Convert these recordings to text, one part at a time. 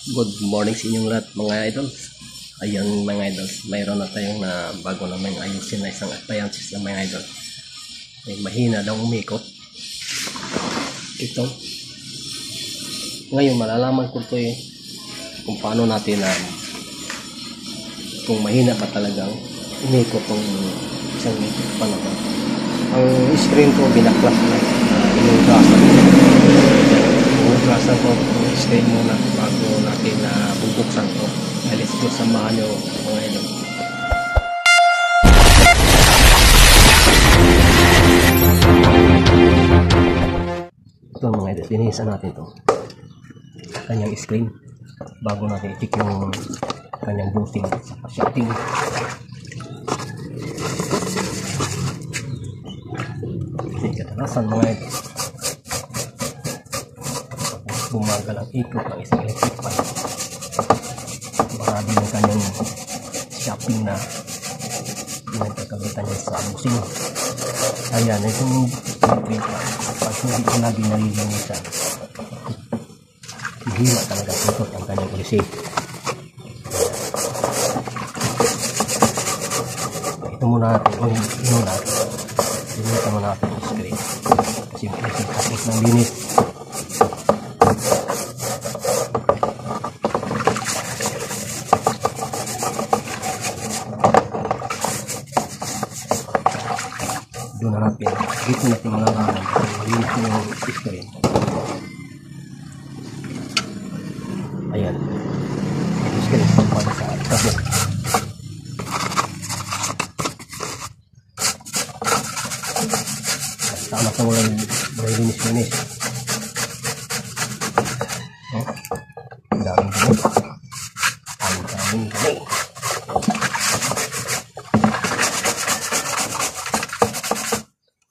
Good morning sa inyong lahat mga idol. Ayan mga idol, mayroon na tayong na bago naman ayusin na isang appliances ng mga idol. May mahina daw umikot. Ito. Ngayon malalaman ko ito kung paano natin kung mahina ba talagang umikot itong isang panahon. Ang screen ko binaklas na inugasan. Inugasan ko ang screen muna bago natin bubuksan ko. Alis ko samahan nyo mga idol. Ito mga idol, linisan natin ito. Kanyang screen bago natin i-check yung kanyang booting sa setting. Kadalasan mga idol, bumagal ang ikot ng isang electric fan, marami ng kanyang shopping na pinagkakamitan niya sa busing. Ayan, itong electric fan, pag hindi ko lagi nalilimutan, hihila talaga ikot ang kanyang kulisi. Ito muna natin, o ino natin, linisan muna natin yung screen kasi kapit ng linis. Doon na natin, dito natin malalaman kasi malinis yung screen. Ayan, yung screen para sa tabok. Tama sa walang linis-linis. Ang daming gamit. Ang daming gamit.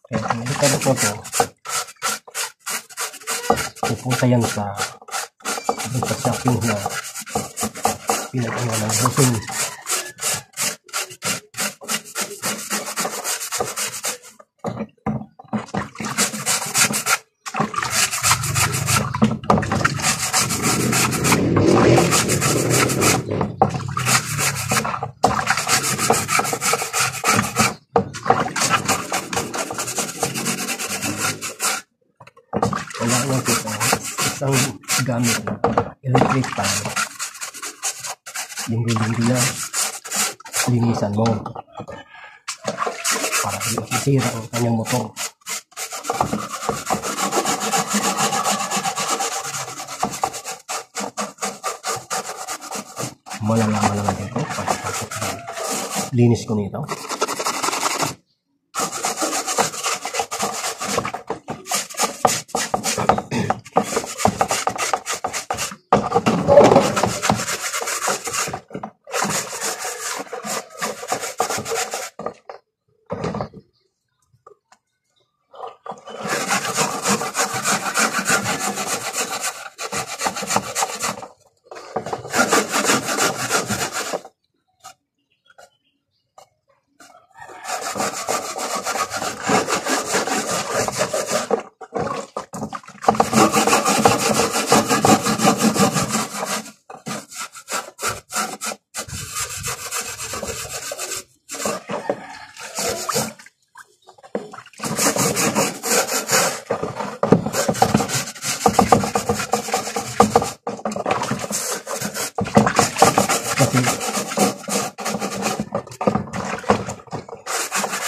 Kaya kung ilikado ko ito, pupunta yan sa shopping na pinag-ano ng busing. Kailangan kita isang gamit na electric fan. Linggo-linggo na linisan mo para hindi masira ang kanyang motor. Malalaman naman ito pagkakasok ng linis ko nito.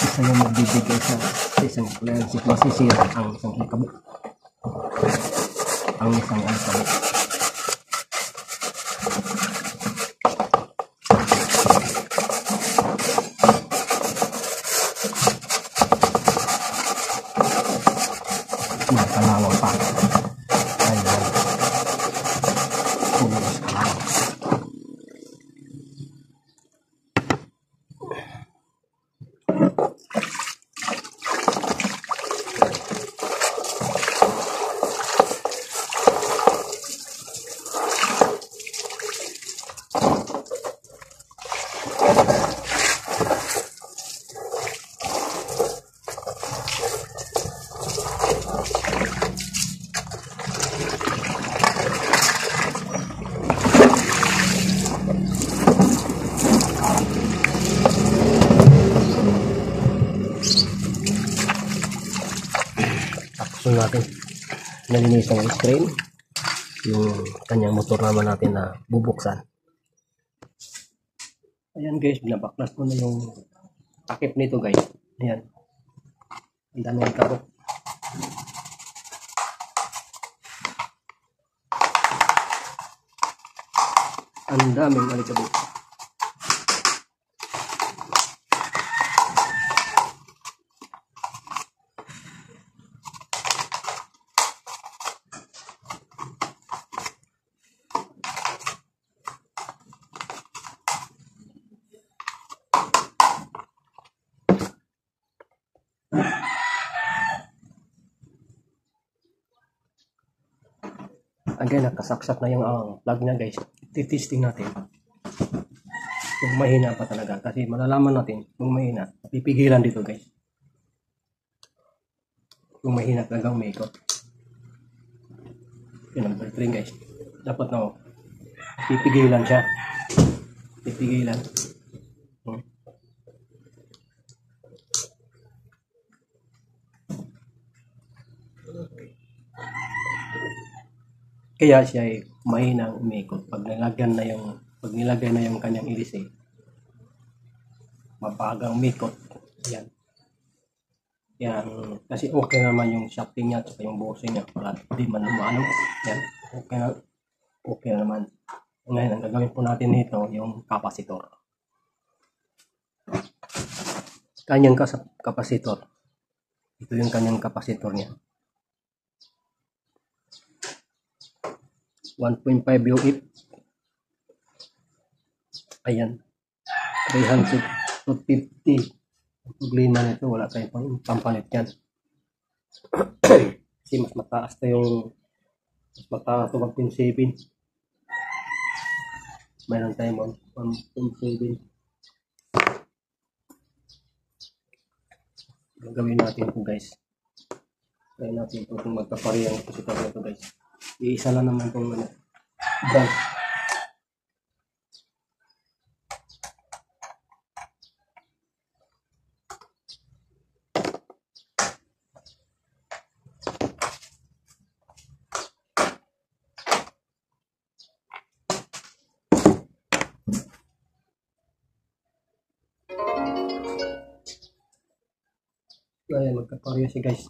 Isa yung magbibigay sa isang appliance, masisira ang isang alikabok. Ang isang alikabok. Kalawang pa. Ayan. Pulos kalawang. nalinisan yung screen. Yung kanyang motor naman natin na bubuksan. Ayan guys, binabaklas ko na yung takip nito guys. Ayan. Ang dami ng takip. Ang daming alikabok. Again, nakasaksak na yung plug niya guys. Titesting natin kung mahina pa talaga, kasi malalaman natin kung mahina. Pipigilan dito guys kung mahina talaga umikot. Yun ang filtering guys, dapat na pipigilan siya, pipigilan. Kaya siya ay mahinang umikot pag nilagyan na yung nilagay na yung kanyang ilis mabagang umikot. Yan. Yan. Kasi okay naman yung shafting niya at yung bushing niya. Wala, di man lumano. Yan. Okay naman. Ngayon, ang gagawin po natin nito, yung kapasitor. Kanyang kapasitor. Ito yung kanyang kapasitor niya. 1.5 UF. Ayan. 300 to 50. Ang problema nito, wala tayong pampalit yan. Kasi mas mataas ito 1.7. Mayroon tayong 1.7. Gagawin natin ito guys. Try natin ito kung magkaparehang ito ito guys. Iisa lang naman itong branch. Ayan, magkapareho siya guys.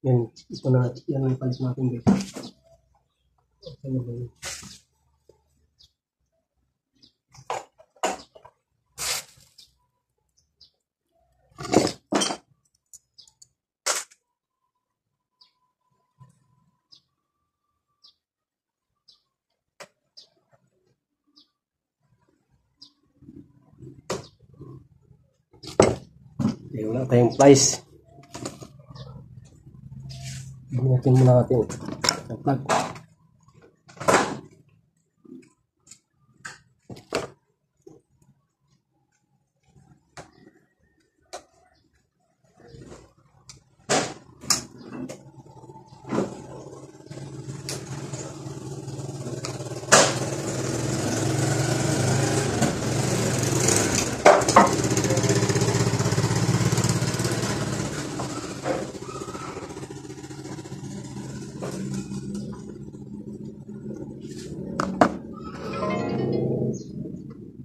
Yan, ito na, yan ang palit natin guys. Okay na ba yun? Wala tayong plies. Bunutin muna natin ang plug.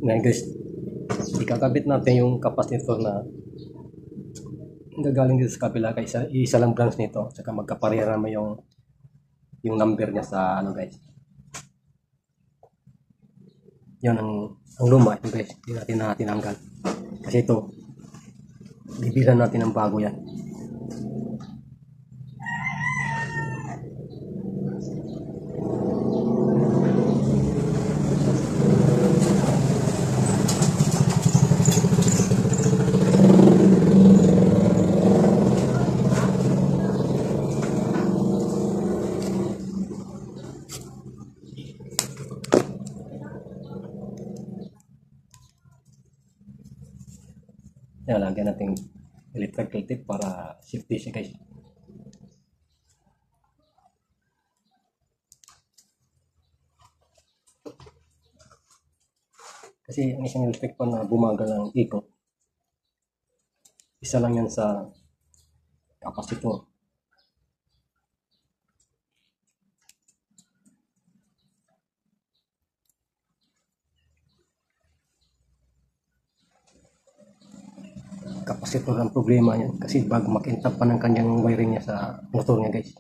Ngayon guys, ikakabit natin yung kapasitor na gagaling dito sa kabila, kay isa lang branch nito, saka magkapareha naman yung number niya sa ano guys. Yan ang luma ito guys, hindi natin tinanggal kasi ito bibilan natin ng bago yan. Yan, lagyan natin electrical tape para safety siya guys. Kasi ang isang electric pan na bumagal ng ikot, isa lang yan sa kapasitor. capacitor ang problema niyan kasi bago makintab pa ng kanyang wiring niya sa motor niya guys.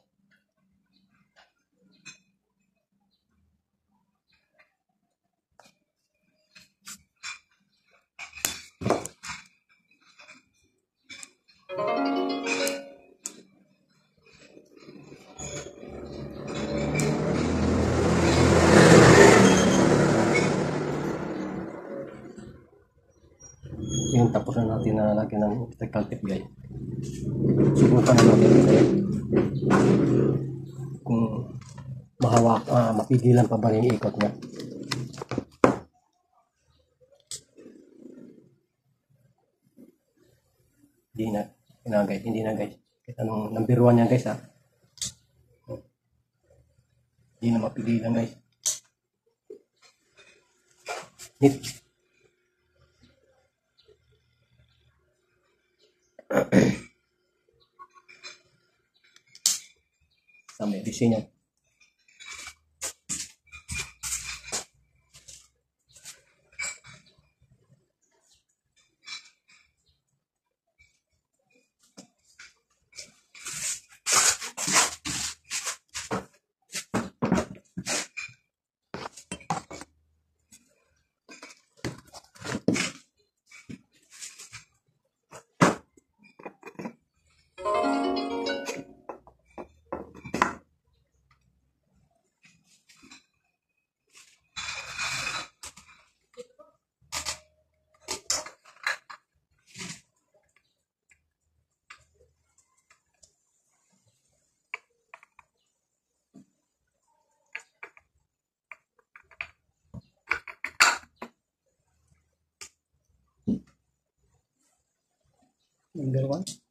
Yun, tapos na natin na lagyan ng electrical tape guys. Subukan na natin kung mapigilan pa ba yung ikot niya. Hindi na guys. Kahit anong number 1 niya guys ha. Hindi na mapigilan guys. Nit. Sa medicine niya. Number 1.